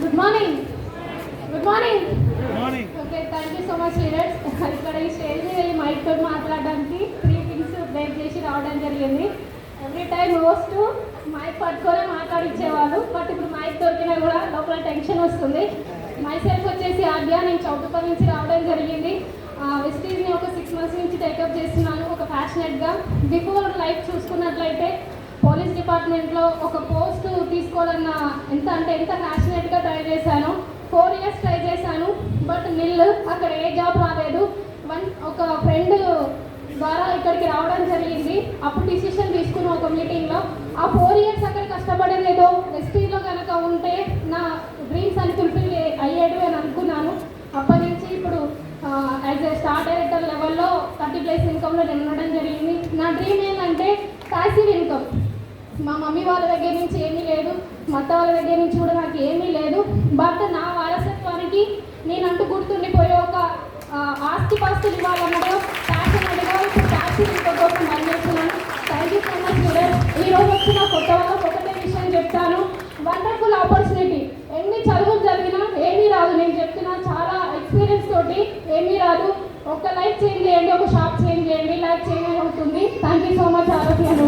Good morning. Good morning. Good morning. Okay, thank you so much leaders. ఇక్కడ ఈ stage మీద వెళ్ళి mic తోటి మాట్లాడడానికి 3 థింగ్స్ బ్రేక్ చేసి రావడం జరిగింది. ఎవ్రీ టైం హోస్ట్ మైక్ పట్టుకొని మాట్లాడిచ్చేవాళ్ళు, బట్ ఇప్పుడు మైక్ దొరికినా కూడా లోపల టెన్షన్ వస్తుంది. మై సెల్ఫ్ వచ్చేసి ఆద్య, నేను చౌటుప్పల్ నుంచి రావడం జరిగింది. వెస్టీజ్ని ఒక 6 months నుంచి టేకప్ చేస్తున్నాను ఒక ప్యాషనెట్గా. బిఫోర్ లైఫ్ చూసుకున్నట్లయితే పోలీస్ డిపార్ట్మెంట్లో ఒక పోస్ట్ తీసుకోవాలన్న ఎంత ప్యాషనెట్గా ట్రై చేశాను. 4 years ట్రై చేశాను, బట్ అక్కడ ఏ జాబ్ రాలేదు. ఒక ఫ్రెండ్ ద్వారా ఇక్కడికి రావడం జరిగింది. అప్పుడు డిసిషన్ తీసుకున్న ఒక మీటింగ్లో ఆ 4 years అక్కడ కష్టపడలేదో వెస్టీజ్లో కనుక ఉంటే నా డ్రీమ్స్ అని ఫుల్ఫిల్ అయ్యేవి అని అనుకున్నాను. అప్పటి నుంచి ఇప్పుడు యాజ్ ఏ స్టార్ డైరెక్టర్ లెవెల్లో 30+ ఇన్కమ్లో నేను ఉండడం జరిగింది. నా డ్రీమ్ ఏంటంటే ప్యాసివ్ ఇన్కమ్. మా మమ్మీ వాళ్ళ దగ్గర నుంచి ఏమీ లేదు, మా అత్త వాళ్ళ దగ్గర నుంచి కూడా నాకు ఏమీ లేదు. బట్ నా వారసత్వానికి నేనంటూ గుర్తుండిపోయే ఒక ఆస్తిపాస్తులు ఇవ్వాలన్నదో ప్యాషనెట్గా ఇప్పుడు ప్యాసివ్ ఇన్కమ్ కోసం పనిచేస్తున్నాను. Thank you so much leader. ఈరోజు వచ్చిన కొత్త వాళ్ళకి ఒకటే విషయం చెప్తాను, వండర్ఫుల్ ఆపర్చునిటీ. ఎన్ని చదువులు జరిగినా ఏమీ రాదు, నేను చెప్తున్నా చాలా ఎక్స్పీరియన్స్ తోటి ఏమీ రాదు. ఒక లైఫ్ చేంజ్ చేయండి, ఒక షాప్ చేంజ్ చేయండి, లైఫ్ చేంజ్ అవుతుంది. థ్యాంక్ యూ సో మచ్ ఆరోగ్యాలు.